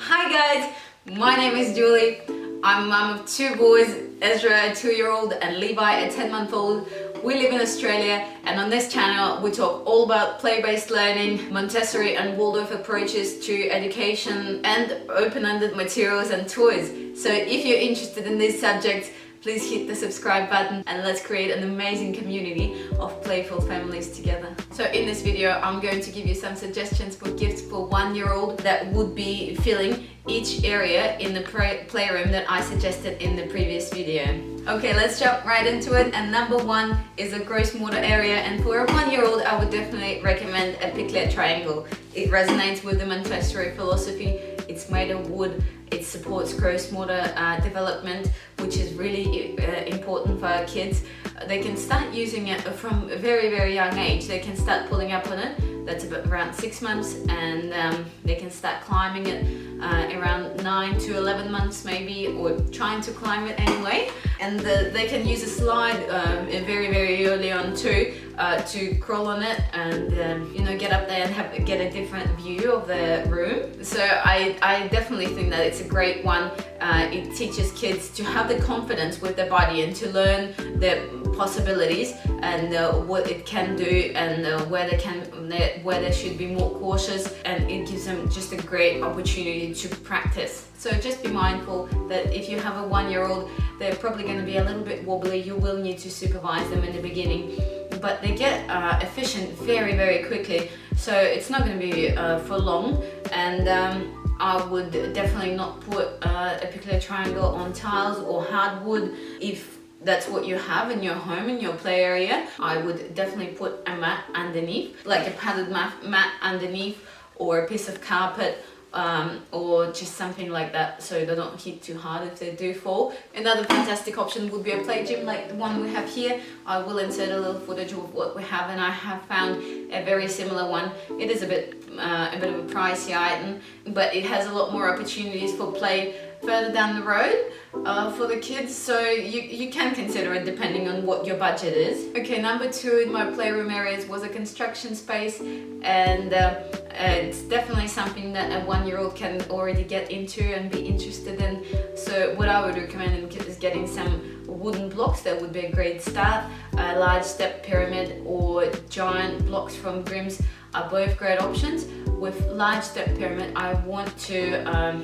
Hi guys, my name is Julie. I'm a mom of two boys, Ezra, a 2-year-old, and Levi, a 10-month-old. We live in Australia, and on this channel we talk all about play-based learning, Montessori and Waldorf approaches to education, and open-ended materials and toys. So if you're interested in these subjects, please hit the subscribe button and let's create an amazing community of playful families together. So in this video, I'm going to give you some suggestions for gifts for 1-year-old that would be filling each area in the playroom that I suggested in the previous video. Okay, let's jump right into it. And number 1 is a gross motor area, and for a 1-year-old I would definitely recommend a piclet triangle. It resonates with the Montessori philosophy. It's made of wood. It supports gross motor development, which is really important for our kids. They can start using it from a very young age. They can start pulling up on it. That's about around 6 months, and they can start climbing it around 9 to 11 months maybe, or trying to climb it anyway. And they can use a slide very early on too, to crawl on it and get up there and get a different view of the room. So I definitely think that it's a great one. It teaches kids to have the confidence with their body and to learn the possibilities and what it can do, and where they should be more cautious, and it gives them just a great opportunity to practice. So just be mindful that if you have a 1-year-old, they're probably going to be a little bit wobbly. You will need to supervise them in the beginning, but they get efficient very quickly, so it's not going to be for long. And I would definitely not put a piclet triangle on tiles or hardwood. If that's what you have in your home, in your play area, I would definitely put a mat underneath, like a padded mat underneath, or a piece of carpet, or just something like that, so they don't hit too hard if they do fall. Another fantastic option would be a play gym like the one we have here. I will insert a little footage of what we have, and I have found a very similar one. It is a bit of a pricey item, but it has a lot more opportunities for play further down the road for the kids, so you can consider it depending on what your budget is. Okay, number 2 in my playroom areas was a construction space, and it's definitely something that a 1-year-old can already get into and be interested in. So what I would recommend is getting some wooden blocks. That would be a great start. A large step pyramid or giant blocks from Grimm's are both great options. With large step pyramid, I want to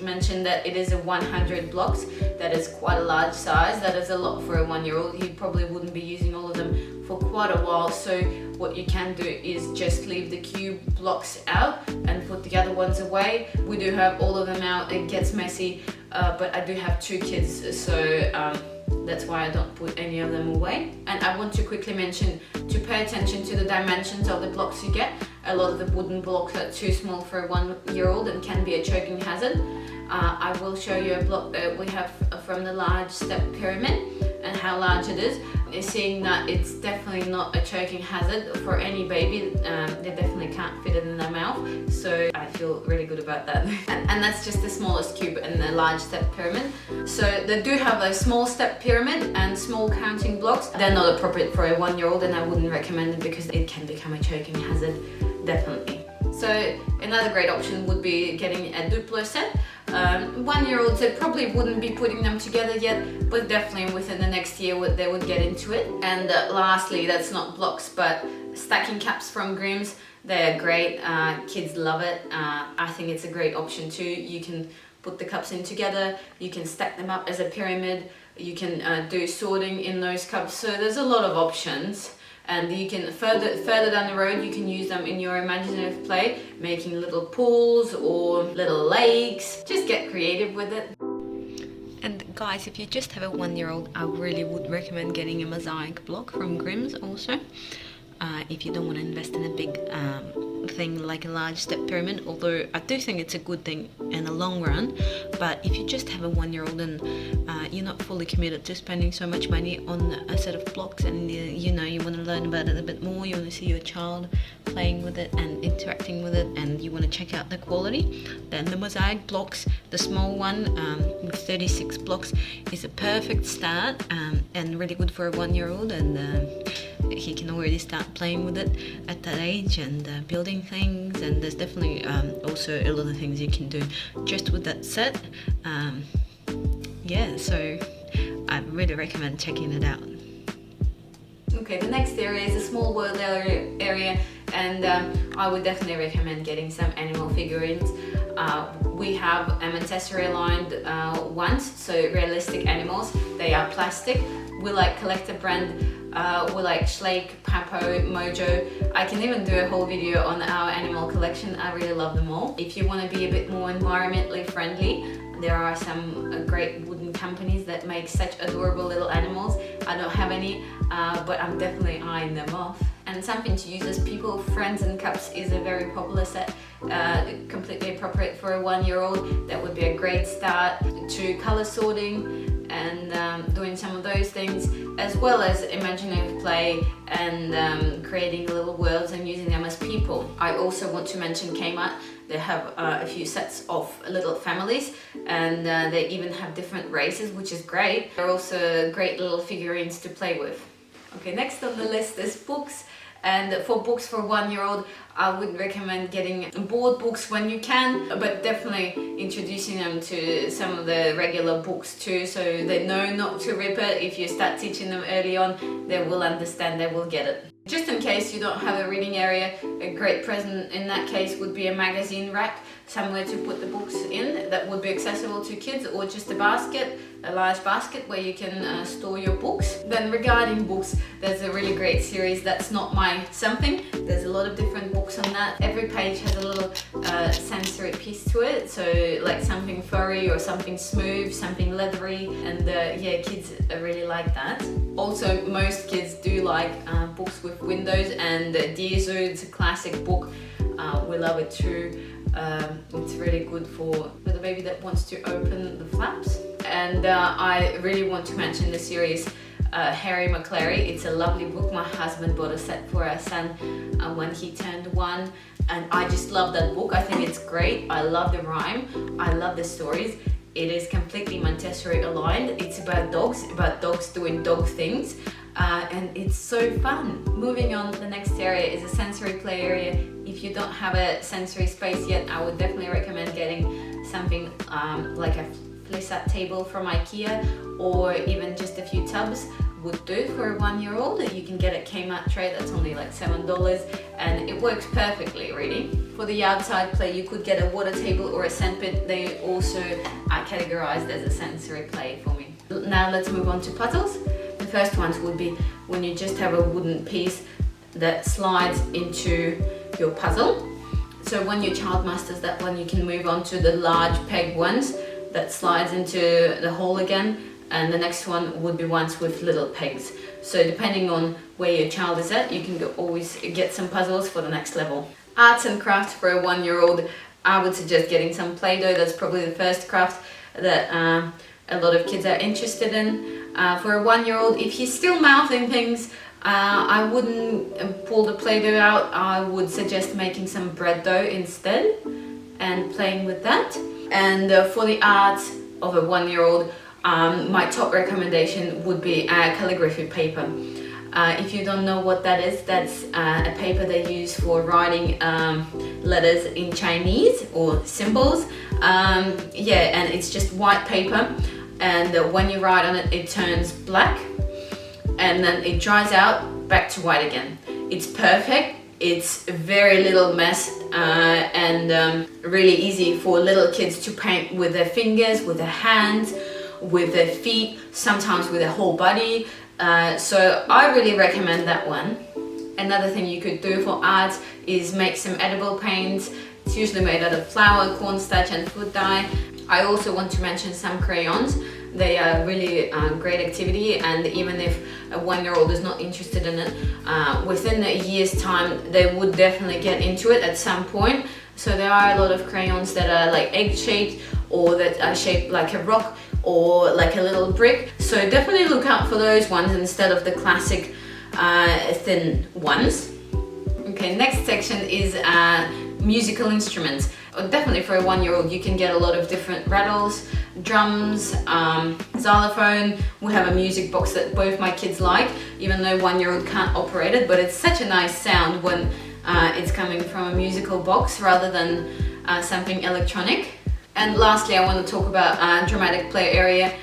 mention that it is a 100 blocks. That is quite a large size. That is a lot for a 1-year-old. He probably wouldn't be using all of them for quite a while, so what you can do is just leave the cube blocks out and put the other ones away. We do have all of them out. It gets messy, but I do have 2 kids, so that's why I don't put any of them away. And I want to quickly mention to pay attention to the dimensions of the blocks you get. A lot of the wooden blocks are too small for a 1-year-old and can be a choking hazard. I will show you a block that we have from the large step pyramid and how large it is. Seeing that it's definitely not a choking hazard for any baby. They definitely can't fit it in their mouth, so I feel really good about that. And that's just the smallest cube in the large step pyramid. So they do have a small step pyramid and small counting blocks. They're not appropriate for a 1-year-old, and I wouldn't recommend it because it can become a choking hazard, definitely. So another great option would be getting a Duplo set. 1-year-olds, they probably wouldn't be putting them together yet, but definitely within the next year they would get into it. And lastly, that's not blocks, but stacking caps from Grimm's. They're great. Kids love it. I think it's a great option too. You can put the cups in together. You can stack them up as a pyramid. You can do sorting in those cups. So there's a lot of options. And you can further down the road, you can use them in your imaginative play, making little pools or little lakes. Just get creative with it. And guys, if you just have a 1-year-old, I really would recommend getting a mosaic block from Grimm's also. If you don't want to invest in a big thing like a large step pyramid, although I do think it's a good thing in the long run. But if you just have a 1-year-old and you're not fully committed to spending so much money on a set of blocks, and you want to learn about it a bit more, you want to see your child playing with it and interacting with it, and you want to check out the quality, then the mosaic blocks, the small one with 36 blocks, is a perfect start, and really good for a 1-year-old. And he can already start playing with it at that age and building things, and there's definitely also a lot of things you can do just with that set. Yeah, so I really recommend checking it out. Okay, the next area is a small world area, and I would definitely recommend getting some animal figurines. We have a Montessori aligned ones, so realistic animals. They are plastic. We like collector brand. We like Schleich, Papo, Mojo. I can even do a whole video on our animal collection. I really love them all. If you want to be a bit more environmentally friendly, there are some great wooden companies that make such adorable little animals. I don't have any, but I'm definitely eyeing them off. And something to use as people, friends and cups is a very popular set, completely appropriate for a 1-year-old. That would be a great start to color sorting and doing some of those things, as well as imaginative play and creating little worlds and using them as people. I also want to mention Kmart. They have a few sets of little families, and they even have different races, which is great. They're also great little figurines to play with. Okay, next on the list is books. And for books for 1-year-old, I would recommend getting board books when you can, but definitely introducing them to some of the regular books too, so they know not to rip it. If you start teaching them early on, they will understand, they will get it. Just in case you don't have a reading area, a great present in that case would be a magazine rack, somewhere to put the books in that would be accessible to kids, or just a basket, a large basket where you can store your books. Then regarding books, there's a really great series, That's Not My Something. There's a lot of different books on that. Every page has a little sensory piece to it, so like something furry or something smooth, something leathery, and yeah, kids really like that. Also, most kids do like books with windows, and Dear Zoo, it's a classic book. We love it too. It's really good for the baby that wants to open the flaps. And I really want to mention the series Harry McClary. It's a lovely book. My husband bought a set for our son when he turned 1, and I just love that book. I think it's great. I love the rhyme. I love the stories. It is completely Montessori aligned. It's about dogs doing dog things. And it's so fun. Moving on, the next area is a sensory play area. If you don't have a sensory space yet, I would definitely recommend getting something like a flip-out table from IKEA, or even just a few tubs would do for a 1-year-old. You can get a Kmart tray that's only like $7, and it works perfectly really. For the outside play, you could get a water table or a sandpit. They also are categorized as a sensory play for me. Now let's move on to puzzles. The first ones would be when you just have a wooden piece that slides into your puzzle. So when your child masters that one, you can move on to the large peg ones that slides into the hole again, and the next one would be ones with little pegs. So depending on where your child is at, you can always get some puzzles for the next level. Arts and crafts for a 1-year-old, I would suggest getting some Play-Doh. That's probably the first craft that a lot of kids are interested in. For a 1-year-old, if he's still mouthing things, I wouldn't pull the Play-Doh out. I would suggest making some bread dough instead and playing with that. And for the art of a 1-year-old, my top recommendation would be calligraphy paper. If you don't know what that is, that's a paper they use for writing letters in Chinese or symbols. Yeah, and it's just white paper, and when you write on it, it turns black, and then it dries out back to white again. It's perfect. It's very little mess and really easy for little kids to paint with their fingers, with their hands, with their feet, sometimes with their whole body. So I really recommend that one. Another thing you could do for art is make some edible paints. It's usually made out of flour, cornstarch and food dye. I also want to mention some crayons. They are really great activity, and even if a 1-year-old is not interested in it, within a year's time they would definitely get into it at some point. So there are a lot of crayons that are like egg shaped, or that are shaped like a rock or like a little brick. So definitely look out for those ones instead of the classic thin ones. Okay, next section is musical instruments. Definitely for a 1-year-old, you can get a lot of different rattles, drums, xylophone. We have a music box that both my kids like, even though 1-year-old can't operate it, but it's such a nice sound when it's coming from a musical box rather than something electronic. And lastly, I want to talk about dramatic play area.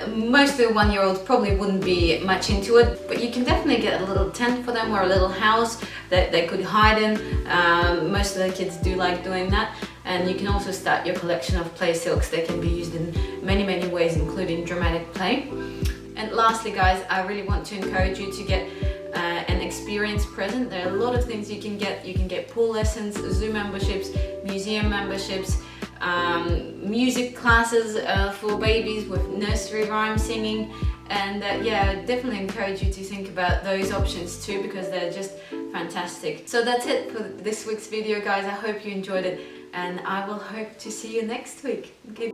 Most of the 1-year-olds probably wouldn't be much into it, but you can definitely get a little tent for them or a little house that they could hide in. Most of the kids do like doing that. And you can also start your collection of play silks. They can be used in many ways, including dramatic play. And lastly, guys, I really want to encourage you to get an experience present. There are a lot of things you can get. You can get pool lessons, zoo memberships, museum memberships, music classes for babies with nursery rhyme singing, and yeah, I definitely encourage you to think about those options too, because they're just fantastic. So that's it for this week's video, guys. I hope you enjoyed it, and I will hope to see you next week. Okay.